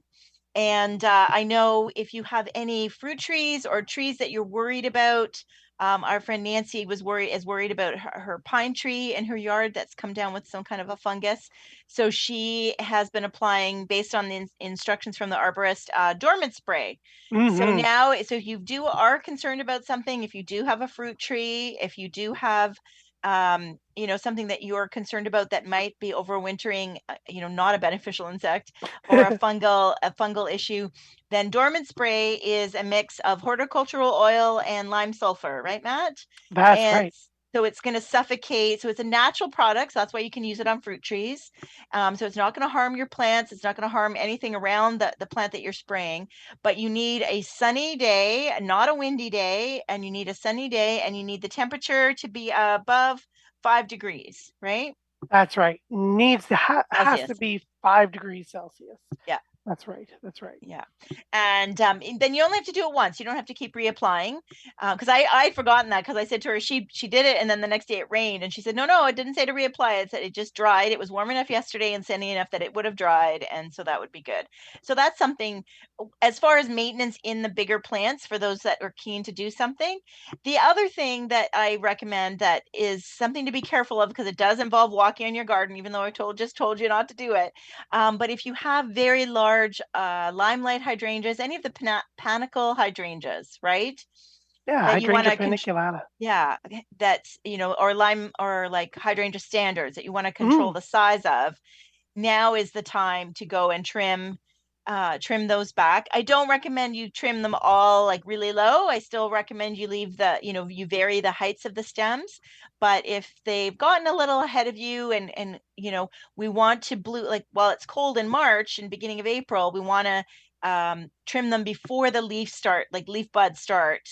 And I know if you have any fruit trees or trees that you're worried about, our friend Nancy is worried about her pine tree in her yard that's come down with some kind of a fungus. So she has been applying, based on the instructions from the arborist, dormant spray. So if you are concerned about something, if you do have a fruit tree, if you do have something that you're concerned about that might be overwintering, not a beneficial insect or a fungal issue, then dormant spray is a mix of horticultural oil and lime sulfur, right, Matt? That's right. So it's going to suffocate. So it's a natural product. So that's why you can use it on fruit trees. So it's not going to harm your plants. It's not going to harm anything around the plant that you're spraying. But you need a sunny day, not a windy day. And you need a sunny day, and you need the temperature to be above 5 degrees, right? That's right. Has to be 5 degrees Celsius. Yeah. That's right. That's right. Yeah. And then you only have to do it once. You don't have to keep reapplying. Because I'd forgotten that, because I said to her, she did it, and then the next day it rained. And she said, no, it didn't say to reapply. It said it just dried. It was warm enough yesterday and sunny enough that it would have dried. And so that would be good. So that's something as far as maintenance in the bigger plants for those that are keen to do something. The other thing that I recommend that is something to be careful of, because it does involve walking on your garden, even though I just told you not to do it. But if you have very large limelight hydrangeas, any of the panicle hydrangeas, right? Yeah, hydrangea paniculata. Yeah, that's, or lime, or like hydrangea standards that you want to control the size of. Now is the time to go and trim those back. I don't recommend you trim them all like really low. I still recommend you leave you vary the heights of the stems. But if they've gotten a little ahead of you and we want to like while it's cold in March and beginning of April, we want to trim them before the leaf buds start,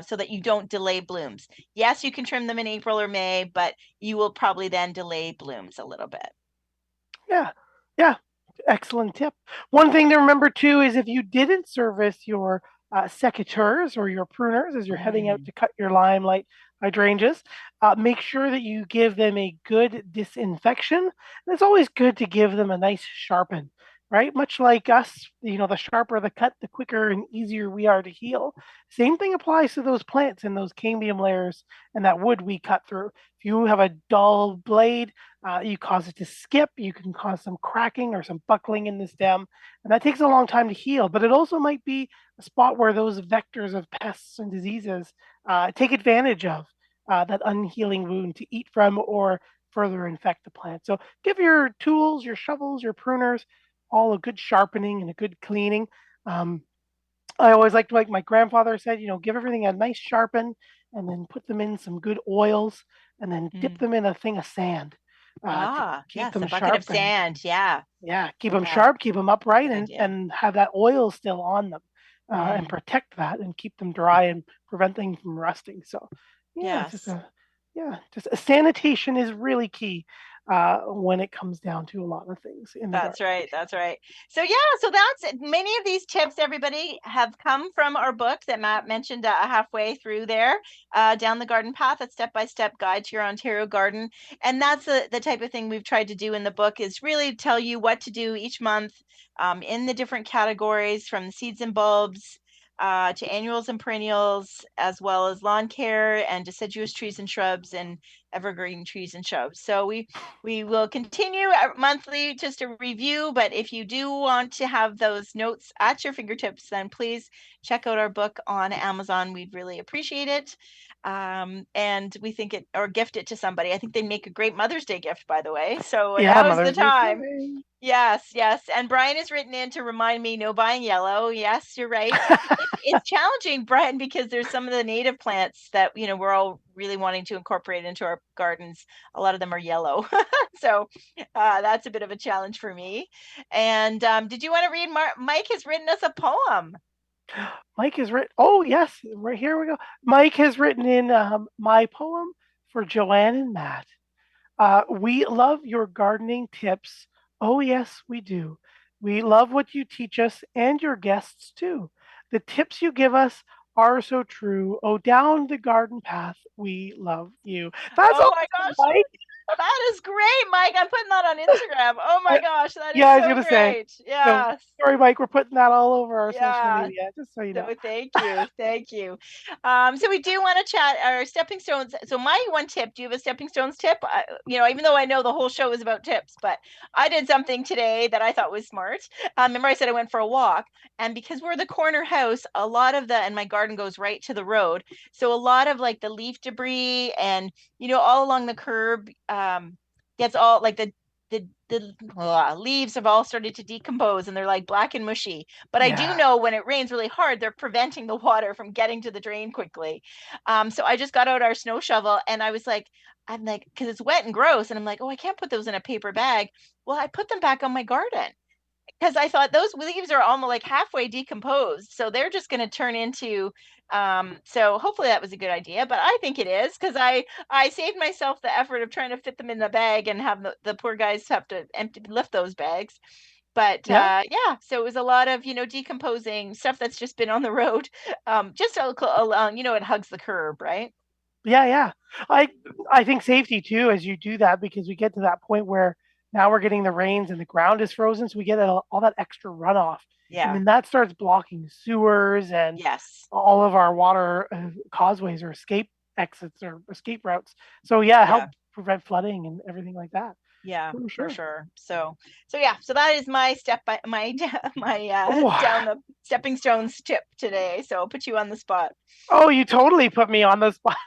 so that you don't delay blooms. Yes, you can trim them in April or May, but you will probably then delay blooms a little bit. Yeah. Yeah. Excellent tip. One thing to remember too is if you didn't service your secateurs or your pruners as you're heading out to cut your limelight hydrangeas, make sure that you give them a good disinfection. And it's always good to give them a nice sharpen, right? Much like us, the sharper the cut, the quicker and easier we are to heal. Same thing applies to those plants and those cambium layers and that wood we cut through. If you have a dull blade, you cause it to skip, you can cause some cracking or some buckling in the stem, and that takes a long time to heal. But it also might be a spot where those vectors of pests and diseases take advantage of that unhealing wound to eat from or further infect the plant. So give your tools, your shovels, your pruners, all a good sharpening and a good cleaning. I always like my grandfather said, give everything a nice sharpen and then put them in some good oils and then dip them in a thing of sand. to keep yes, them a bucket of sharp and sand. Yeah. keep them sharp, keep them upright, Good idea. and have that oil still on them, and protect that and keep them dry and prevent things from rusting. So Yes. just sanitation is really key when it comes down to a lot of things in the That's garden. right. That's right. So that's many of these tips, everybody, have come from our book that Matt mentioned halfway through there, Down the Garden Path, a step-by-step guide to your Ontario garden. And that's the type of thing we've tried to do in the book, is really tell you what to do each month in the different categories, from the seeds and bulbs to annuals and perennials, as well as lawn care and deciduous trees and shrubs and evergreen trees and shrubs. So we will continue monthly just a review, but if you do want to have those notes at your fingertips, then please check out our book on Amazon. We'd really appreciate it. And we think it, or gift it to somebody. I think they make a great Mother's Day gift, by the way. So now is the time. Yes. And Brian has written in to remind me, no buying yellow. Yes, you're right. It's challenging, Brian, because there's some of the native plants that, we're all really wanting to incorporate into our gardens. A lot of them are yellow. So that's a bit of a challenge for me. And did you want to read? Mike has written us a poem. Mike has written, oh yes, right here we go. Mike has written in my poem for Joanne and Matt. We love your gardening tips. Oh yes, we do. We love what you teach us and your guests too. The tips you give us are so true. Oh, down the garden path, we love you. That's oh my gosh, Mike. That is great, Mike. I'm putting that on Instagram. Oh my gosh, that is I was so gonna great. Say, yes. So, sorry, Mike. We're putting that all over our social media, just so you know. So thank you. So we do want to chat our stepping stones. So my one tip. Do you have a stepping stones tip? Even though I know the whole show is about tips, but I did something today that I thought was smart. Remember, I said I went for a walk, and because we're the corner house, a lot of and my garden goes right to the road. So a lot of like the leaf debris and all along the curb gets all like the leaves have all started to decompose and they're like black and mushy. But I do know when it rains really hard, they're preventing the water from getting to the drain quickly. So I just got out our snow shovel and I'm like, because it's wet and gross. And I'm like, oh, I can't put those in a paper bag. Well, I put them back on my garden because I thought those leaves are almost like halfway decomposed. So they're just going to turn into, so hopefully that was a good idea, but I think it is because I saved myself the effort of trying to fit them in the bag and have the poor guys have to lift those bags. But so it was a lot of, decomposing stuff that's just been on the road. Just along, it hugs the curb, right? Yeah. I think safety too, as you do that, because we get to that point where now we're getting the rains and the ground is frozen, so we get all that extra runoff. Yeah. And then that starts blocking sewers and all of our water causeways or escape exits or escape routes. So help prevent flooding and everything like that. Yeah, for sure. So that is my down the stepping stones tip today. So I'll put you on the spot. Oh, you totally put me on the spot.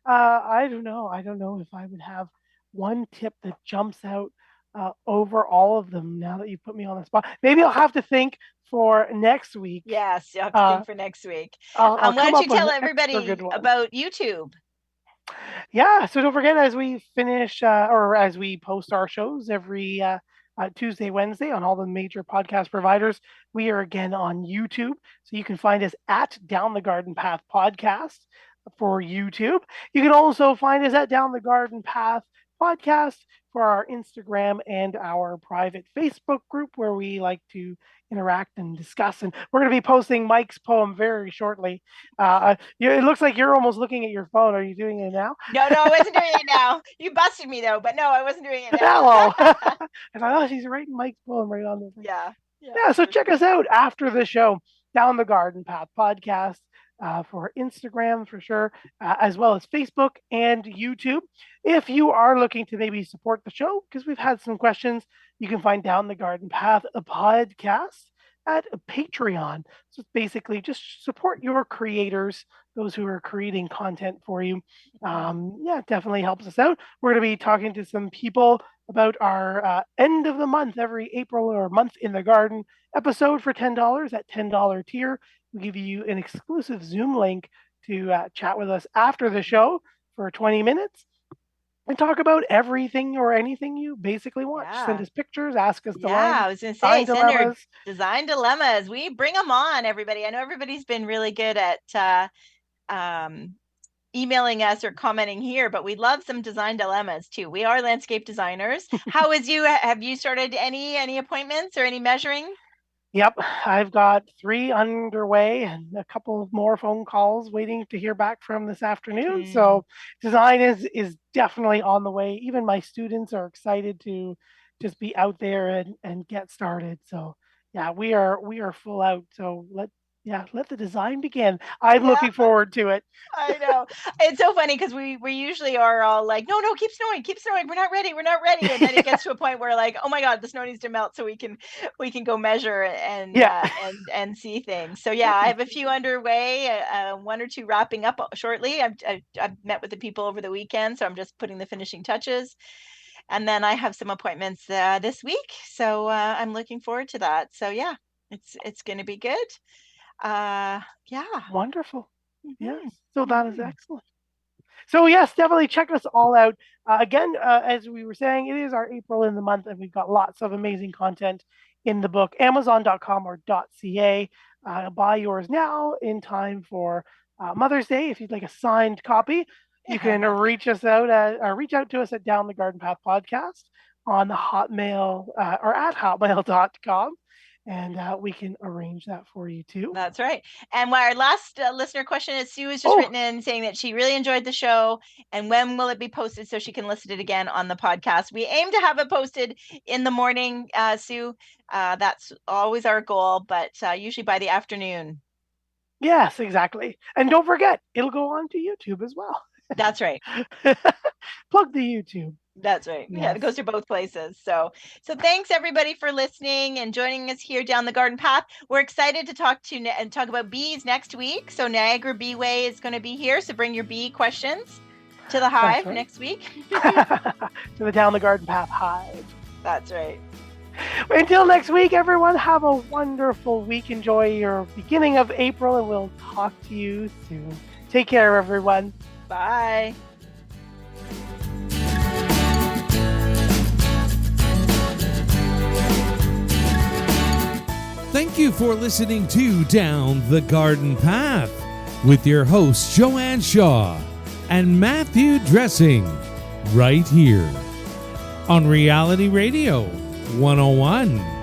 I don't know if I would have one tip that jumps out over all of them now that you put me on the spot. Maybe I'll have to think for next week. Yes, you have to think for next week. I'll why don't you tell everybody about YouTube? Yeah, so don't forget, as we finish or as we post our shows every Tuesday, Wednesday on all the major podcast providers, we are again on YouTube. So you can find us at Down the Garden Path Podcast for YouTube. You can also find us at Down the Garden Path Podcast for our Instagram and our private Facebook group where we like to interact and discuss. And we're going to be posting Mike's poem very shortly. It looks like you're almost looking at your phone. Are you doing it now? No, I wasn't doing it now. You busted me though, but no, I wasn't doing it now. Hello. I thought, she's writing Mike's poem right on the thing. Yeah, so check us out after the show, Down the Garden Path Podcast. For Instagram for sure, as well as Facebook and YouTube. If you are looking to maybe support the show, because we've had some questions, you can find Down the Garden Path, a podcast at Patreon. So basically just support your creators, those who are creating content for you. It definitely helps us out. We're going to be talking to some people about our end of the month, every April or month in the garden episode for $10 at $10 tier. We'll give you an exclusive Zoom link to chat with us after the show for 20 minutes. and talk about everything or anything you basically want. Yeah. Send us pictures, ask us I was going to say, design send our design dilemmas. We bring them on, everybody. I know everybody's been really good at emailing us or commenting here, but we'd love some design dilemmas too. We are landscape designers. How is you? Have you started any appointments or any measuring? Yep, I've got 3 underway and a couple more phone calls waiting to hear back from this afternoon. So design is definitely on the way. Even my students are excited to just be out there and get started. So yeah, we are full out. So let the design begin. I'm looking forward to it. I know. It's so funny because we usually are all like, no, keep snowing. We're not ready. And then it gets to a point where like, oh my God, the snow needs to melt so we can go measure and see things. So yeah, I have a few underway, 1 or 2 wrapping up shortly. I've met with the people over the weekend, so I'm just putting the finishing touches. And then I have some appointments this week. So I'm looking forward to that. So yeah, it's going to be good. Wonderful. Yes. So that is excellent. So yes, definitely check us all out. Again, as we were saying, it is our April in the month, and we've got lots of amazing content in the book. Amazon.com or .ca. Buy yours now in time for Mother's Day. If you'd like a signed copy, you can reach out to us at Down the Garden Path Podcast on the Hotmail or at hotmail.com. And we can arrange that for you too. That's right. And our last listener question is Sue has just written in saying that she really enjoyed the show. And when will it be posted so she can listen to it again on the podcast? We aim to have it posted in the morning, Sue. That's always our goal, but usually by the afternoon. Yes, exactly. And don't forget, it'll go on to YouTube as well. That's right. Plug the YouTube. That's right. Yes. Yeah, it goes to both places. So thanks everybody for listening and joining us here down the garden path. We're excited to talk about bees next week. So Niagara Bee Way is going to be here. So bring your bee questions to the hive next week. To the Down the Garden Path Hive. That's right. Until next week, everyone, have a wonderful week. Enjoy your beginning of April, and we'll talk to you soon. Take care, everyone. Bye. Thank you for listening to Down the Garden Path with your hosts Joanne Shaw and Matthew Dressing right here on Reality Radio 101.